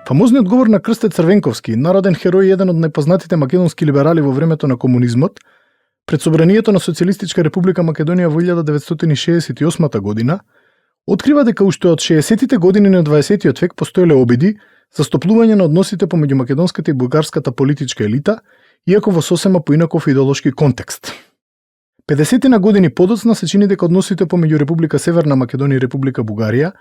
Фамозниот говор на Крсте Црвенковски, народен херој и еден од најпознатите македонски либерали во времето на комунизмот, пред собранието на Социјалистичка република Македонија во 1968 година, открива дека уште од 60-тите години на 20-тиот век постоеле обиди за стоплување на односите помеѓу македонската и бугарската политичка елита, иако во сосема поинаков идеолошки контекст. 50 на години подоцна се чини дека односите помеѓу Република Северна Македонија и Република Бугарија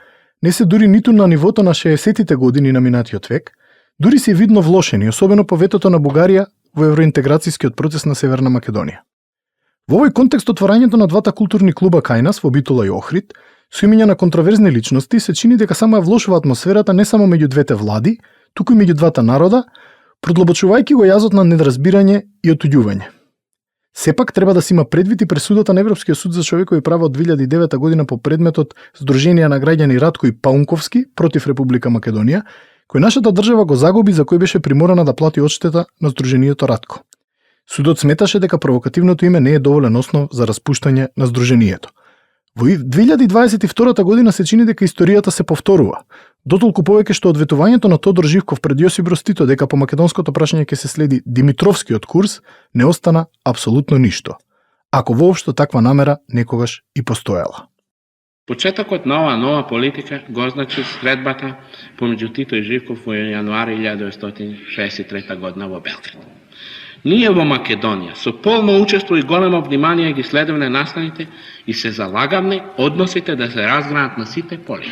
не се дури ниту на нивото на 60-тите години на минатиот век, дури се видно влошени, особено по ветото на Бугарија во евроинтеграцијскиот процес на Северна Македонија. Во овој контекст отворањето на двата културни клуба кај нас во Битола и Охрид, со имиња на контроверзни личности, се чини дека само ја влошува атмосферата не само меѓу двете влади, туку и меѓу двата народа, продлабочувајќи го јазот на недоразбирање и отуѓување. Сепак треба да се има предвид и пресудата на Европскиот суд за човекови права од 2009 година по предметот Сдруженија на граѓани Ратко и Паунковски против Република Македонија, кој нашата држава го загуби, за кој беше приморана да плати одштета на Сдруженијето Ратко. Судот сметаше дека провокативното име не е доволен основ за распуштање на Сдруженијето. Во 2022 година се чини дека историјата се повторува, дотолку повеќе што одветувањето на Тодор Живков пред Јосип Броз Тито дека по македонското прашање ќе се следи Димитровскиот курс, не остана апсолутно ништо, ако воопшто таква намера некогаш и постоела. Почетокот на оваа нова политика го означи средбата помеѓу Тито и Живков во јануари 1963 година во Белград. Ние во Македонија со полно учество и големо внимание ги следевме настаните и се залагавме односите да се разгранат на сите поли.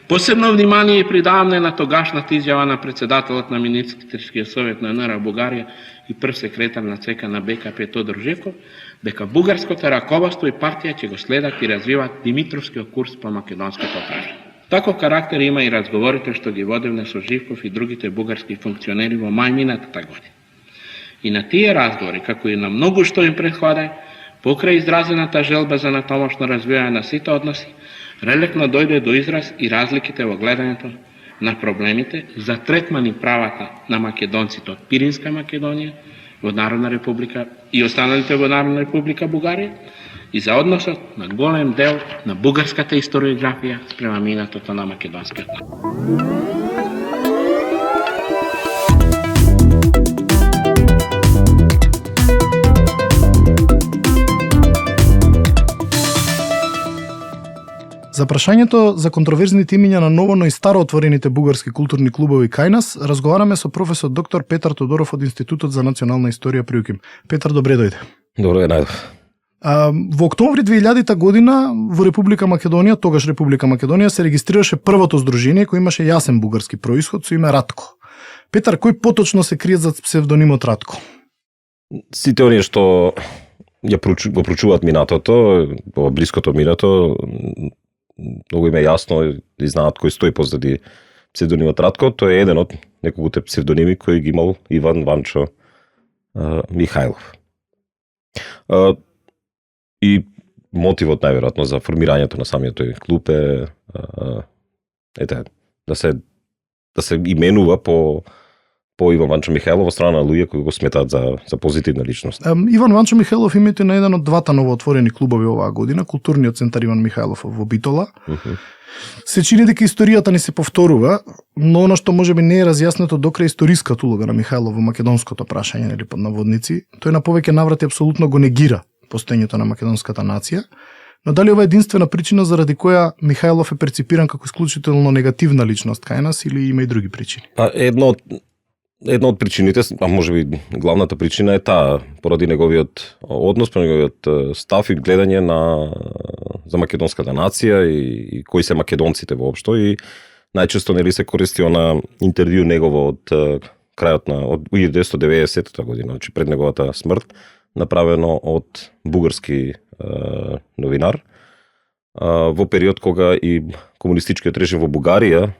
Посебно внимание придаваме на тогашната изјава на председателот на Министерскиот совет на НР Бугарија и прв секретар на ЦК на БКП Тодор Живков, дека бугарското раководство и партија ќе го следат и развиваат Димитровскиот курс по македонското прашање. Таков карактер има и разговорите што ги водевме со Живков и другите бугарски функционери во мај минатата година. И на тие разговори, како и на многу што им предходе, покрај изразената желба за натамошно развивање на сите односи, релектно дојде до израз и разликите во гледањето на проблемите за третман и правата на македонците од Пиринска Македонија во Народна република и останалите во Народна република Бугарија и за односот на голем дел на бугарската историографија спрема минатото на македонскиот народ. За прашањето за контроверзните имиња на ново, но и старо отворените бугарски културни клубови кај нас, разговараме со професор доктор Петар Тодоров од Институтот за национална историја при УКИМ. Петар, добре дојде. Добро е, најдов. Во октомври 2000 година во Република Македонија, тогаш Република Македонија, се регистрираше првото здружение кој имаше јасен бугарски происход со име Ратко. Петар, кој поточно се крие за псевдонимот Ратко? Сите оние што ја проучуваат минатото, во блиското минато, многу им е јасно и знаат кој стои позади псевдонимот Ратко. Тој е еден од неколкуте псевдоними кои ги имал Иван Ванчо Михајлов. И мотивот најверојатно за формирањето на самиот тој клуб е да се именува по Иван Ванчо Михајлов во страна на луѓе кои го сметаат за позитивна личност. Иван Ванчо Михајлов името на еден од двата новоотворени клубови оваа година, Културниот центар Иван Михајлов во Битола. Се чини дека историјата ни се повторува, но она што можеби не е разјаснето докрај историската улога на Михајлов во македонското прашање, нели под наводници, тој на повеќе наврати апсолутно го негира постоењето на македонската нација, но дали ова е единствена причина заради која Михајлов е перципиран како исклучително негативна личност кај нас или има и други причини? Една од причините, а можеби главната причина е таа, поради неговиот однос, поради неговиот став и гледање за македонската нација и кои се македонците воопшто, и најчесто нели се користи на интервју негово од крајот од 1990 година, значи пред неговата смрт, направено од бугарски новинар во период кога и комунистичкиот режим во Бугарија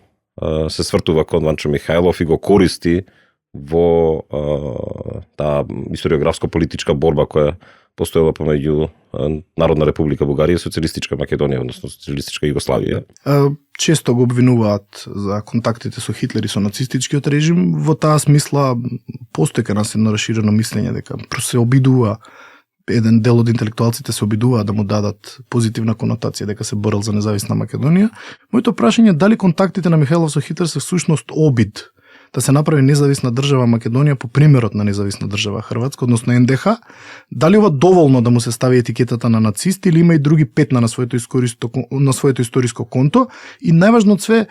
се свртува кон Ванчо Михајлов и го користи во таа историографско-политичка борба која постоела помеѓу Народна република Бугарија и Социјалистичка Македонија, односно Социјалистичка Југославија. Често го обвинуваат за контактите со Хитлер и со нацистичкиот режим. Во таа смисла постои кај нас едно расширено мислење дека се обидува еден дел од интелектуалците се обидуваат да му дадат позитивна конотација дека се борел за независна Македонија. Моето прашање е дали контактите на Михајлов со Хитлер се всушност обид да се направи независна држава Македонија по примерот на независна држава Хрватска, односно НДХ, дали ова доволно да му се стави етикетата на нацист или има и други петна на своето историско конто, и најважно од све,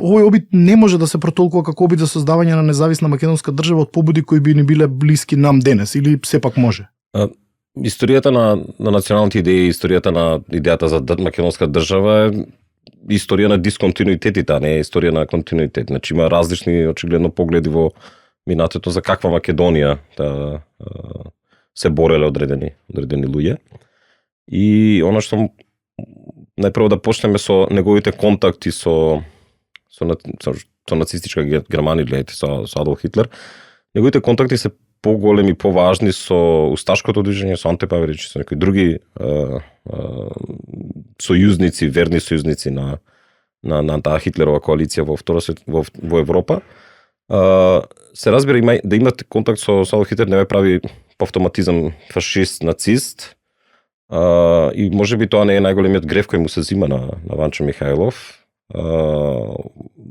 овој обид не може да се протолкува како обид за создавање на независна македонска држава од побуди кои би ни биле блиски нам денес, или сепак може? Историјата на националните идеи, историјата на идејата за македонска држава е историја на дисконтинуитетите, а не е историја на континуитет. Значи има различни очигледно погледи во минатото за каква Македонија да се бореле одредени луѓе. И она што најпрво да почнеме со неговите контакти со нацистичка Германија, гледате, со Адолф Хитлер. Неговите контакти се поголеми, поважни со усташкото движење, со Анте Павелич, со некои други сојузници, верни сојузници на таа Хитлерова коалиција во Европа. Се разбира да имате контакт со Адолф Хитлер не ве прави по автоматизам фашист, нацист. И можеби тоа не е најголемиот греф кој му се зима на Ванчо Михајлов,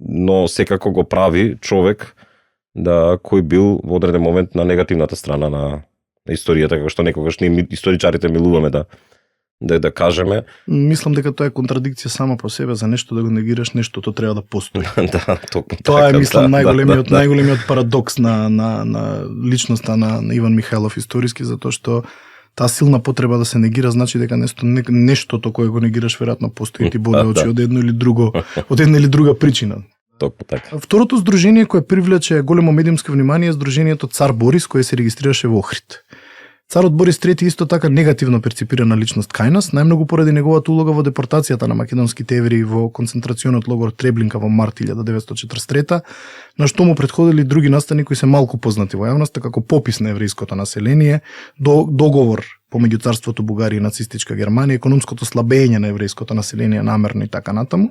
но секако го прави човек кој бил во одреден момент на негативната страна на историјата, како што некогаш ние историчарите милуваме да кажеме. Мислам дека тоа е контрадикција сама по себе, за нешто да го негираш, нештото треба да постои. Да, токму така. Тоа е, мислам, најголемиот парадокс на личноста на Иван Михајлов историски, затоа што таа силна потреба да се негира значи дека нештото кое го негираш веројатно постои, ти боде очи од една или друга причина. Така. Второто здружение кое привлече големо медиумско внимание е здружението Цар Борис, кое се регистрираше во Охрид. Царот Борис III исто така негативно перципирана личност кај нас, најмногу поради неговата улога во депортацијата на македонските евреи во концентрационот логор Треблинка во март 1943, на што му претходили други настани кои се малку познати во јавноста, како попис на еврејското население, договор помеѓу царството Бугарија и нацистичка Германија, економското слабење на еврејското население намерно и така натаму.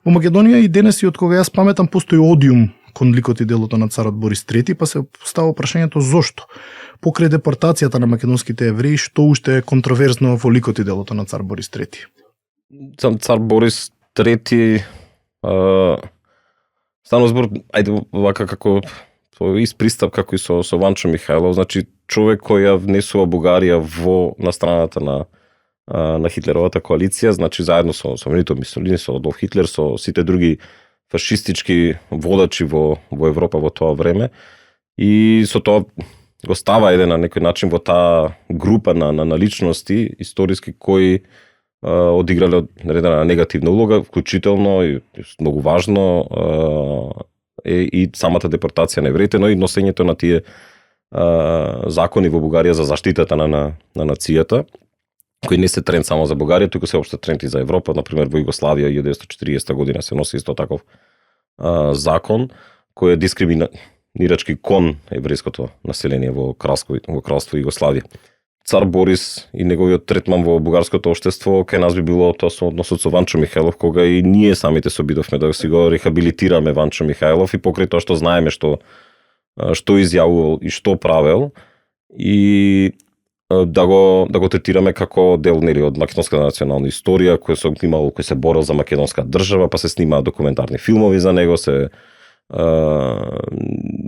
Во Македонија и денес и од кога јас паметам постои одиум кон ликот и делото на царот Борис III, па се става прашањето зошто? Покрај депортацијата на македонските евреи, што уште е контроверзно во ликот и делото на цар Борис III? Цар Борис III станува збор, ајде вака како испристап како и со Ванчо Михајлов, значи човек кој ја внесува Бугарија на страната на Хитлеровата коалиција, значи заедно со Бенито Мусолини, со Адолф Хитлер, со сите други фашистички водачи во Европа во тоа време, и со тоа го става на некој начин во таа група на личности историски кои одиграле одредена негативна улога, вклучително и многу важно и самата депортација на евреите, но и носењето на тие закони во Бугарија за заштитата на нацијата, кои не се тренд само за Бугарија, туку се општо тренд и за Европа. Например, во Југославија 1940 година се носи исто таков закон кој е дискриминирачки кон еврејското население во кралство Југославија. Цар Борис и неговиот третман во бугарското општество кај нас би било тоа со односот со Ванчо Михајлов, кога и ние самите се обидовме да си го рехабилитираме Ванчо Михајлов, и покрај тоа што знаеме што изјавувал и што правел, и да го третираме како дел од македонската национална историја, кој се борел за македонска држава, па се снимаат документарни филмови за него,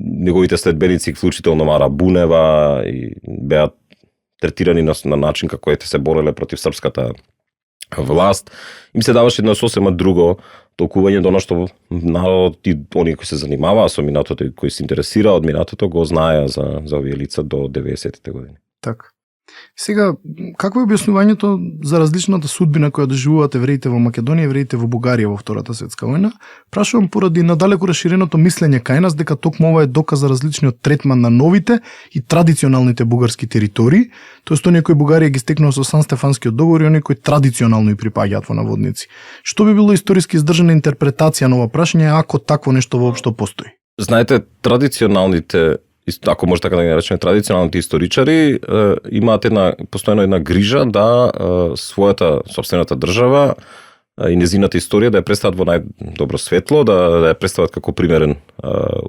неговите следбеници, вклучително Мара Бунева, и беа третирани на начин како се бореле против српската власт. Им се даваше едно сосема друго толкување, до што народот и оние кои се занимаваа со минатото и кои се интересира од минатото го знаеа за овие лица до 90-тите години. Така. Сега, какво е објаснувањето за различната судбина која доживуваат евреите во Македонија и евреите во Бугарија во Втората светска војна? Прашувам поради надалеку расширеното мислење кај нас дека токму ова е доказ за различниот третман на новите и традиционалните бугарски територии, тоест оние кои Бугарија ги стекнува со Сан-Стефанскиот договор и оние кои традиционално и припаѓаат во наводници. Што би било историски издржана интерпретација на ова прашање ако такво нешто воопшто постои? Знаете, традиционалните, ако може така да ги наречеме, традиционалните историчари имаат постојано една грижа да својата сопствената држава и незината историја да ја представат во најдобро светло, да ја представат како примерен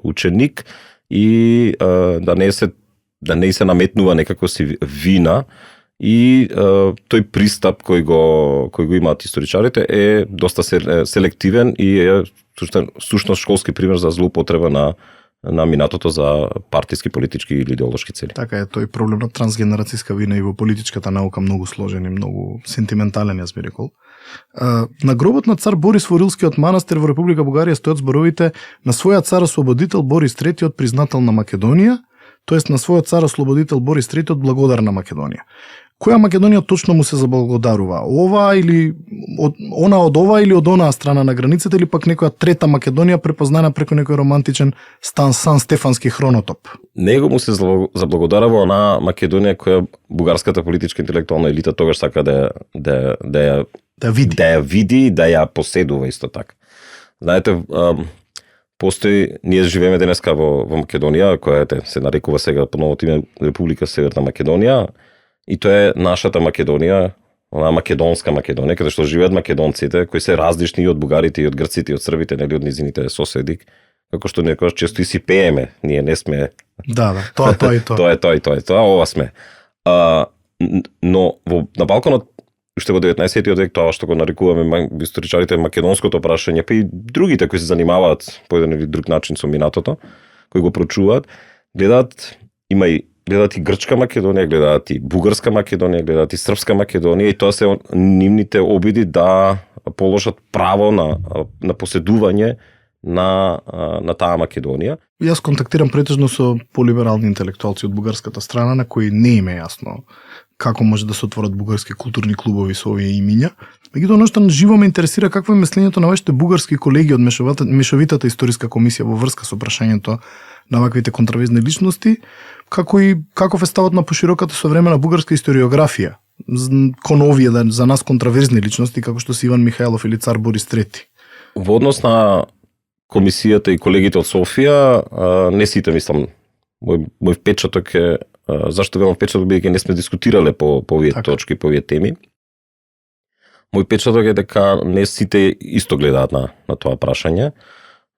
ученик и да не се наметнува некако си вина И тој пристап кој го имаат историчарите е доста селективен и е сушност школски пример за злоупотреба на минатото за партиски, политички или идеолошки цели. Така е, тој проблем на трансгенерацијска вина и во политичката наука многу сложен и многу сентиментален, јас би рекол. На гробот на цар Борис во Рилскиот манастир во Република Бугарија стојат зборовите на својот цар ослободител Борис III признател на Македонија, тоест на својот цар ослободител Борис III благодар на Македонија. Која Македонија точно му се заблагодарува? Ова или она од ова или од онаа страна на границата или пак некоја трета Македонија препознана преку некој романтичен Сан Стефански хронотоп? Него му се заблагодарува онаа Македонија која бугарската политичка интелектуална елита тогаш сака да ја види, да ја поседува исто така. Знаете, постои, ние живееме денеска во Македонија, која се нарекува сега по новото име Република Северна Македонија, и тоа е нашата Македонија, онаа македонска Македонија, каде што живеат македонците, кои се различни и од бугарите, и од грците, и од србите, нели од низините соседи, како што некогаш често и си пееме, ние не сме. Да, тоа и тоа. Тоа, ова сме. Но на Балканот уште во 19-тиот век тоа што го нарекуваме историчарите македонското прашање, па и другите кои се занимаваат по еден или друг начин со минатото, кои го прочуваат, гледаат и грчка Македонија, гледаат и бугарска Македонија, гледаат и српска Македонија, и тоа се нивните обиди да положат право на поседување на таа Македонија. Јас контактирам претежно со полиберални интелектуалци од бугарската страна на кои не им е јасно како може да се отворат бугарски културни клубови со овие имиња. Меѓутоа, оно што живо ме интересира какво е мислењето на вашите бугарски колеги од Мешовитата историска комисија во врска со прашањето на ваквите контравезни личности, каков е ставот на пошироката современа бугарска историографија кон овие за нас контраверзни личности како што се Иван Михајлов или цар Борис III. Во однос на комисијата и колегите од Софија, не сите мислам, мој впечаток е, зашто велам впечаток, бидејќи не сме дискутирале по овие точки, по овие теми. Мој впечаток е дека не сите исто гледаат на тоа прашање,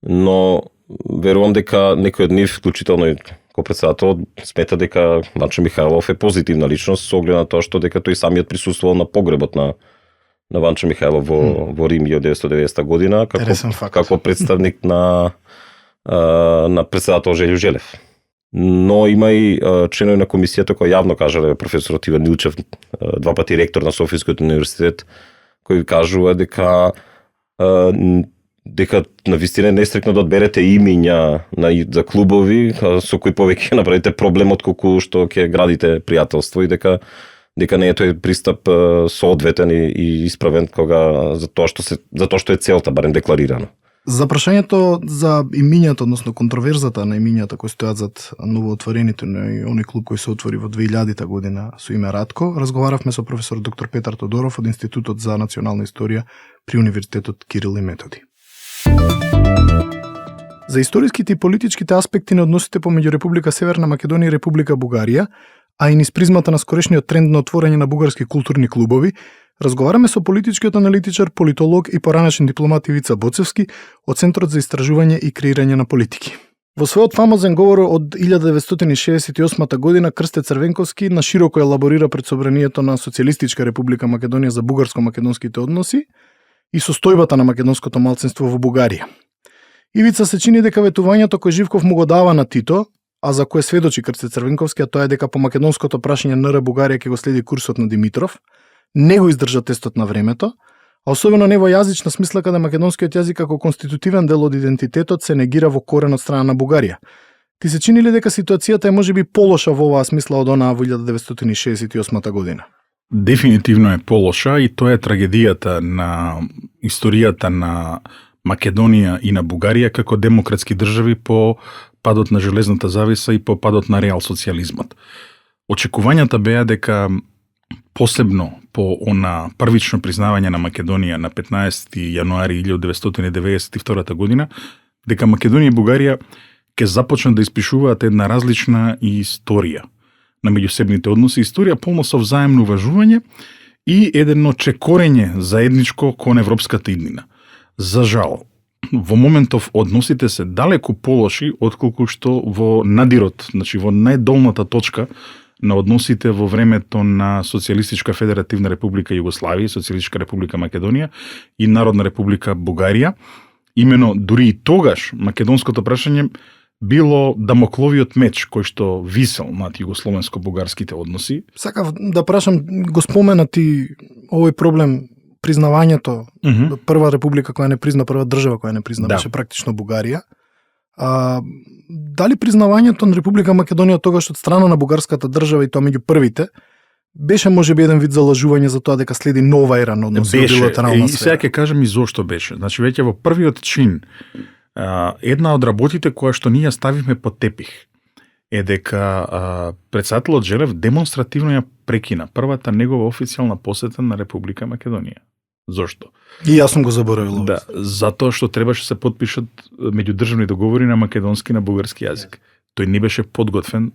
но верувам дека некој од нив, вклучително и кој председател, смета дека Ванчо Михајлов е позитивна личност со оглед на тоа што дека тој самиот присуствувал на погребот на Ванчо Михајлов во Рим 1990 година како представник на председател Желјо Желев. Но има и членови на комисијата кои јавно кажале, професорот Иван Милчев, два пати ректор на Софијскиот универзитет, кој кажува дека навистина не е стрикно да одберете имиња за клубови со кои повеќе направите проблем отколку што ќе градите пријателство, и дека не е тој пристап соодветен и исправен за тоа што е целта, барем декларирано. За прашањето за имињата, односно контроверзата на имињата кои стојат зад новоотворените на оној клуб кој се отвори во 2000 година со име Радко, разговаравме со професор доктор Петар Тодоров од Институтот за национална историја при Универзитетот Кирил и Методи. За историските и политичките аспекти на односите помеѓу Република Северна Македонија и Република Бугарија, а и низ призмата на скорешниот тренд на отворање на бугарски културни клубови, разговараме со политичкиот аналитичар, политолог и поранешен дипломат Ивица Боцевски од Центрот за истражување и креирање на политики. Во својот фамозен говор од 1968 година Крсте Црвенковски на широко елаборира пред собранието на Социјалистичка Република Македонија за бугарско-македонските односи и состојбата на македонското малцинство во Бугарија. Ивица се чини дека ветувањето кој Живков му го дава на Тито, а за кое сведочи Крсте Црвенковски, а тоа е дека по македонското прашање НР Бугарија ќе го следи курсот на Димитров, не го издржа тестот на времето, а особено не во јазична смисла каде македонскиот јазик како конститутивен дел од идентитетот се негира во корен од страна на Бугарија. Ти се чини ли дека ситуацијата е можеби полоша во оваа смисла од онаа во 1968 година? Дефинитивно е полоша, и тоа е трагедијата на историјата на Македонија и на Бугарија како демократски држави по падот на железната завеса и по падот на реал-социјализмот. Очекувањата беа дека посебно по она првично признавање на Македонија на 15. јануари 1992 година, дека Македонија и Бугарија ќе започнат да испишуваат една различна историја на меѓусебните односи, историја полно со взаемно уважување и едно чекорење заедничко кон европската иднина. За жал, во моментов односите се далеку полоши отколку што во надирот, значи во најдолната точка на односите во времето на Социјалистичка федеративна република Југославија, Социјалистичка република Македонија и Народна република Бугарија. Имено дури и тогаш македонското прашање било дамокловиот меч кој што висел над југословенско-бугарските односи. Сакав да прашам, го спомена ти овој проблем, признавањето, прва република која не призна, прва држава која не призна, беше практично Бугарија. Дали признавањето на Република Македонија тогаш од страна на бугарската држава и тоа меѓу првите беше можеби еден вид залажување за тоа дека следи нова ера на односи во билатерална сфера? И сега ќе кажам и зошто беше. Значи веќе во првиот чин една од работите која што ние ставивме под тепих е дека претседателот Желев демонстративно ја прекина првата негова официјална посета на Република Македонија. Зошто? И јас сум го заборавил. Да, затоа што требаше се потпишат меѓудржавни договори на македонски и на бугарски јазик. Тој не беше подготвен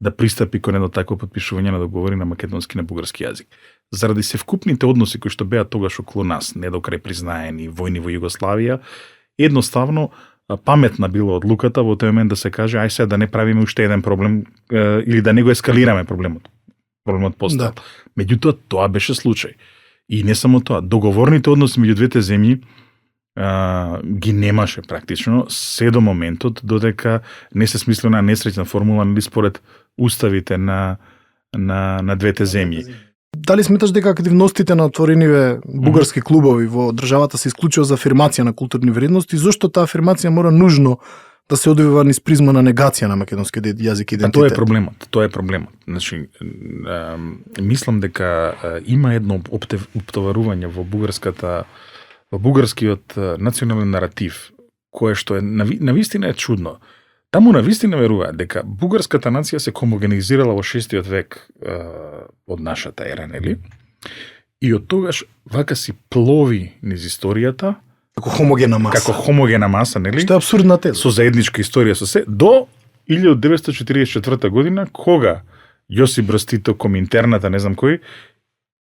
да пристапи кон едно такво потпишување на договори на македонски и на бугарски јазик. Заради севкупните односи кои што беа тогаш околу нас, не до крај признаени, војни во Југославија, едноставно паметна била одлуката во тој момент да се каже ај сега да не правиме уште еден проблем или да не го ескалираме проблемот. Проблемот постал. Да. Меѓутоа тоа беше случај. И не само тоа, договорните односи меѓу двете земји ги немаше практично се до моментот додека не се смисли на несреќна формула или според уставите на двете земји. Дали сметаш дека активностите на отворениве бугарски клубови во државата се исклучува за афирмација на културни вредности? Зошто таа афирмација мора нужно да се одвива низ призма на негација на македонскиот јазик и идентитет? Тоа е проблемот. Значи, мислам дека има едно оптоварување во бугарскиот национален наратив, кое што е навистина е чудно. Таму навистина верува дека бугарската нација се хомогенизирала во 6 век од нашата ера, нели? И од тогаш вака си плови низ историјата како хомогена маса, нели? Што е апсурдна теза. Со заедничка историја со се до 1944 година кога Јосип Брз Тито Коминтерната, не знам кој,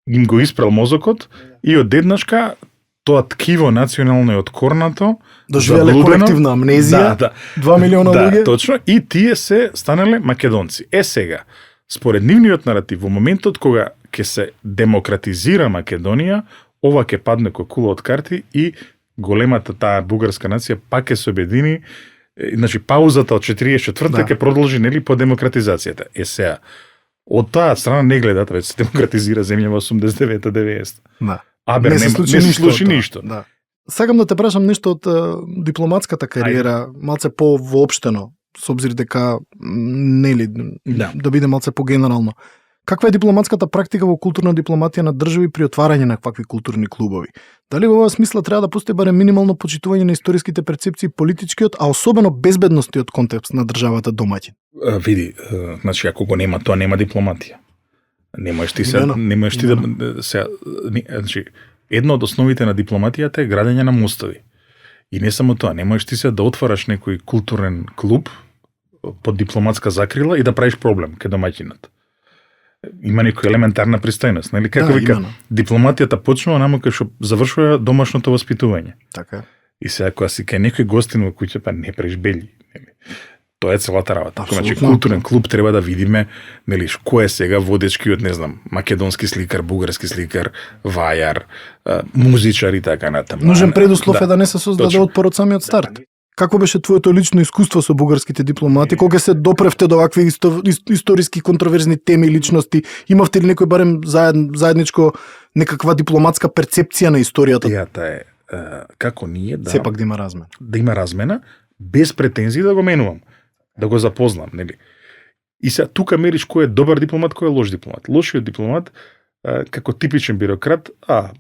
им го испрал мозокот и одеднашка тоа ткиво национално е откорнато, доживеле колективна амнезија, 2 милиона луѓе. Да, точно, и тие се станале македонци. Сега, според нивниот наратив, во моментот кога ќе се демократизира Македонија, ова ќе падне како кула од карти и големата таа бугарска нација пак ќе се обедини, значи паузата од 44-та ќе продолжи нели по демократизацијата. Сега, од таа страна не гледат, веќе се демократизира земја во 89-90. Да. Не се случи ништо. Да. Сакам да те прашам нешто од дипломатската кариера, малце по-воопштено, со обзир дека нели да биде малце по-генерално. Каква е дипломатската практика во културна дипломатија на држави при отварање на какви културни клубови? Дали во оваа смисла треба да постои барем минимално почитување на историските перцепции, политичкиот, а особено безбедностиот контекст на државата домаќин? Види, значи ако го нема тоа, нема дипломатија. Немаш ти значи една од основите на дипломатијата е градење на мостови. И не само тоа, немаш ти се да отвараш некој културен клуб под дипломатска закрила и да правиш проблем кај домаќинот. Има некоја елементарна пристојност, нели? Како вика, дипломатијата почнува наму кај што завршува домашното воспитување. Така. И сега кога си кај некој гостин во куќа, па не правиш бели, нели? Тоа е целата работа. Значи културен клуб треба да видиме, нели, кој е сега водечкиот, не знам, македонски сликар, бугарски сликар, вајар, музичар и така натаму. Нужен предуслов е да не се создаде отпор од самиот старт. Какво беше твоето лично искуство со бугарските дипломати? Кога се допревте до вакви историски контроверзни теми и личности? Имавте ли некој барем заедничко некаква дипломатска перцепција на историјата? Идејата е како ние сепак да има размена. Да има размена без претензии да го менувам, да го запознам, нели? И сега тука мериш кој е добар дипломат, кој е лош дипломат. Лошиот дипломат како типичен бюрократ,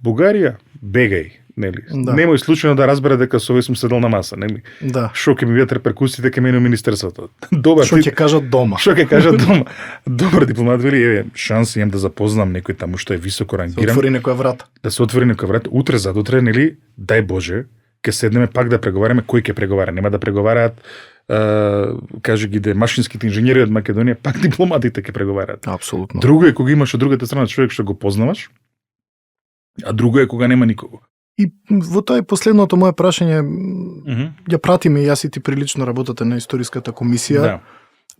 Бугарија, бегај, нели? Да. Немој случајно да разбере дека со овој сум седел на маса, нели? Да. Што ќе ми бидат репрекусиите ќе мене у министерството. Добар. Што ќе кажат дома? Што ќе кажат дома? Добар дипломат вели, еве, шанса имам да запознам некој таму што е високо рангиран. Да се отвори некоја врата. Да се отвори некоја врата. Утре задутре, нели, дај Боже, ќе седнеме пак да преговараме, кој ќе преговара. Нема да преговараат кажи ги де машинските инженери од Македонија, пак дипломатите ќе преговараат. Апсолутно. Друго е кога имаш од другата страна човек што го познаваш, а друго е кога нема никого. И во тоа е последното мое прашање, ја пратиме јас и ти прилично работата на историската комисија. Да.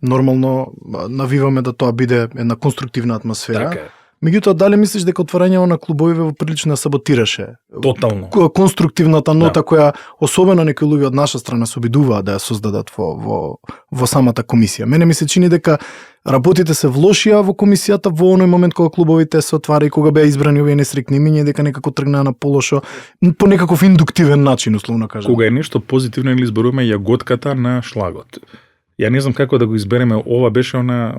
нормално навиваме да тоа биде една конструктивна атмосфера. Така е. Меѓутоа, дали мислиш дека отворањето на клубови во прилично саботираше Тотално. конструктивната нота која особено некои луѓе од наша страна се обидуваат да ја создадат во самата комисија? Мене ми се чини дека работите се влошија во комисијата во оној момент кога клубовите се отвара и кога беа избрани овие несрекни имиња, дека некако тргнаа на полошо по некаков индуктивен начин, условно кажам. Кога е нешто позитивно или изборуваме јаготката на шлагот. Ја не знам како да го избереме, ова беше она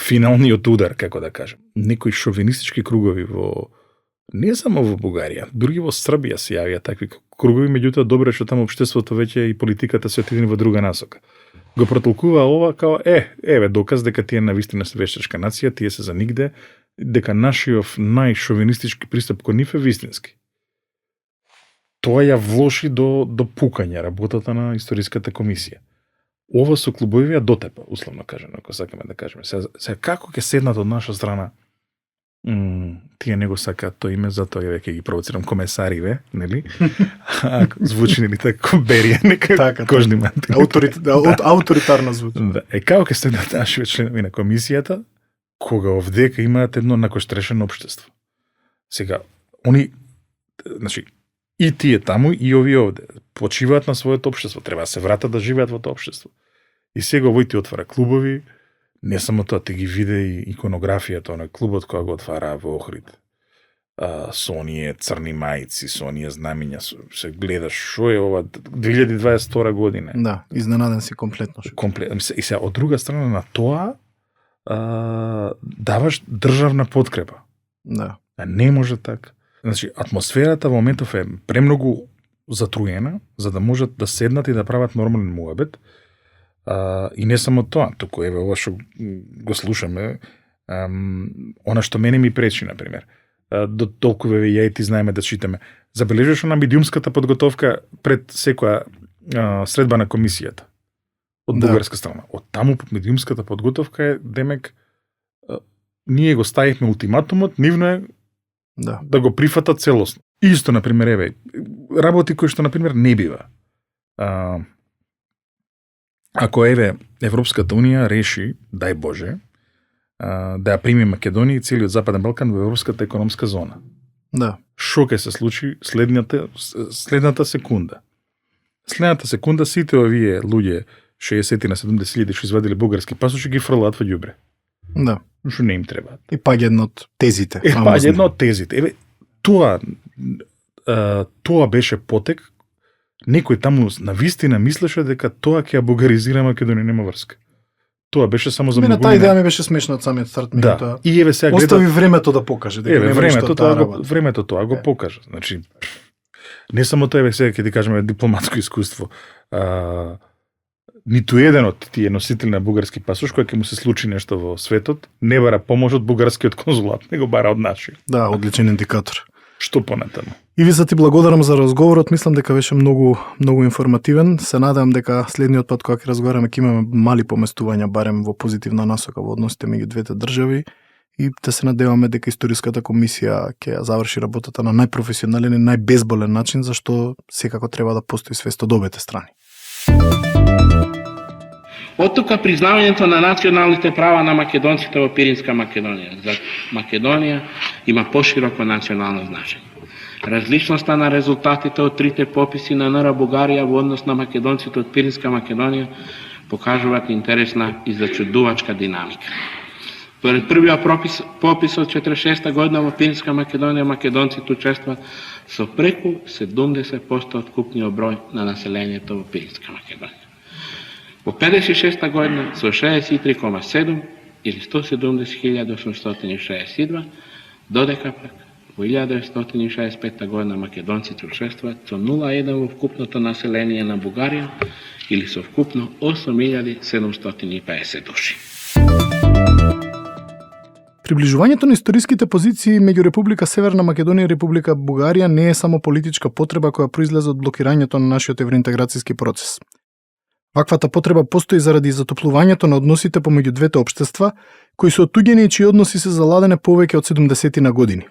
финалниот удар, како да кажем. Некои шовинистички кругови не само во Бугарија, дури во Србија се јавија такви кругови, меѓутоа добро е што таму општеството веќе и политиката се отидени во друга насока. Го протолкува ова као еве доказ дека тие навистина се вештачка нација, тие се за нигде, дека нашиот најшовинистички пристап кон нив е вистински. Тоа ја влоши до пукање работата на историската комисија. Ова со клубови ја дотепа, условно кажано, ако сакаме да кажеме. Сега како ќе седнат од наша страна, тие не го сакаат тоа име, затоа ја веќе ги провоцирам комесариве, нели? Звучи нели така Берија, нека кожни манти. Авторитарно звучи. Да. Како ќе седнат нашите членови на комисијата, кога овдека имаат едно накоштрешено општество. Сега, они, значи, и тие таму, и овие овде, почиваат на своето општество, треба да се вратат да живеат во тоа општество. И сега овој ти отвара клубови, не само тоа, те ги виде и иконографијата, оној клубот која го отвара во Охрид. Со оние црни мајци, со оние знамиња, се гледаш, шо е ова, 2022 година. Да, изненаден си комплетно. И сега, од друга страна на тоа, даваш државна подкрепа. Да. Не може така. Значи, атмосферата во моментов е премногу затруена, за да можат да седнат и да прават нормален муабет. И не само тоа, туку еве ова што го слушаме, она што мене ми пречи, например, до толку ја и ти знаеме да читаме. Забележуваш на медиумската подготовка пред секоја средба на комисијата од бугарска страна. Од таму медиумската подготовка е, демек, ние го ставивме ултиматумот, нивно е да го прифатат целосно. Исто, например, еве, работи кои што, например, не бива. Ако, еве, Европската Унија реши, дај Боже, да ја прими Македонија и целиот Западен Балкан во Европската економска зона. Да. Шо ќе се случи следната секунда? Следната секунда сите овие луѓе, 60 на 70 што извадиле бугарски пасоши, ги фрлаат во ѓубре. Да. Што не им требаат. И паѓа едно од тезите. Паѓа едно од тезите. Еве, тоа беше потек. Некој таму навистина мислеше дека тоа ќе ја бугаризира Македонија, нема врска. Тоа беше само за многу. Таа идеја ми беше смешна од самиот старт, да. И еве сега остави времето да покаже дека нема ништо таа работа. Времето тоа го покажа. Значи, не само тоа, еве сега ќе ти кажеме дипломатско искуство. Ниту еден од тие носители на бугарски пасош, кој ќе му се случи нешто во светот, не бара помош од бугарскиот конзулат, него бара од нашиот. Да, одличен индикатор. Што понатаму? Ивица, ти благодарам за разговорот, мислам дека беше многу информативен. Се надевам дека следниот пат кога ќе разговараме ќе имаме мали поместувања барем во позитивна насока во односите меѓу двете држави и да се надеваме дека историската комисија ќе ја заврши работата на најпрофесионален и најбезболен начин, зашто секако треба да постои свест од обете страни. Од тука признавањето на националните права на македонците во Пиринска Македонија. За Македонија има пошироко национално значење. Различноста на резултатите од трите пописи на НР Бугарија во однос на македонците од Пиринска Македонија покажуваат интересна и зачудувачка динамика. Поред првиот попис од 46 година во Пиринска Македонија македонците учествуваат со преку 70% од купниот број на населението во Пиринска Македонија. Во 56 година со 63,7 или 170.862, додека пак во 1965 година македонците учествуваат со 0,1 во вкупното население на Бугарија или со вкупно 8.750 души. Приближувањето на историските позиции меѓу Република Северна Македонија и Република Бугарија не е само политичка потреба која произлезе од блокирањето на нашиот евроинтеграцијски процес. Ваквата потреба постои заради затоплувањето на односите помеѓу двете општества, кои се оттуѓени и чии односи се заладене повеќе од 70 на години.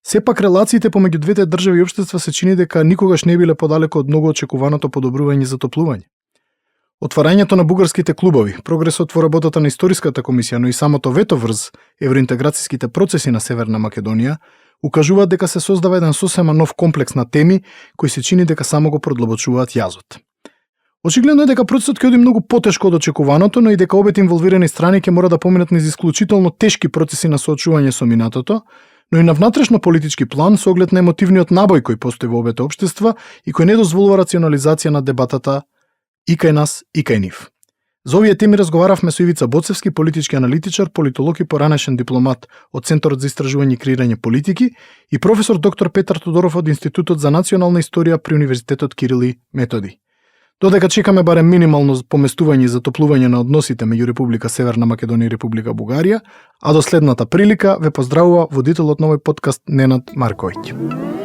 Сепак релациите помеѓу двете држави и општества се чини дека никогаш не биле подалеку од многу очекуваното подобрување и затоплување. Отварањето на бугарските клубови, прогресот во работата на историската комисија, но и самото вето врз евроинтеграцијските процеси на Северна Македонија, укажуваат дека се создава еден сосема нов комплекс на теми кои се чини дека само го продлабочуваат јазот. Очигледно е дека процесот ќе оди многу потешко од очекуваното, но и дека обете инволвирани страни ќе мора да поминат низ исклучително тешки процеси на соочување со минатото, но и на внатрешно политички план со оглед на емотивниот набој кој постои во обете општества и кој не дозволува рационализација на дебатата и кај нас и кај нив. За овие теми разговаравме со Ивица Боцевски, политички аналитичар, политолог и поранешен дипломат од Центарот за истражување и креирање политики и професор доктор Петар Тодоров од Институтот за национална историја при Универзитетот Кирил и Методи. Додека чекаме барем минимално поместување и затоплување на односите меѓу Република Северна Македонија и Република Бугарија, а до следната прилика ве поздравува водителот на овој подкаст Ненад Марковиќ.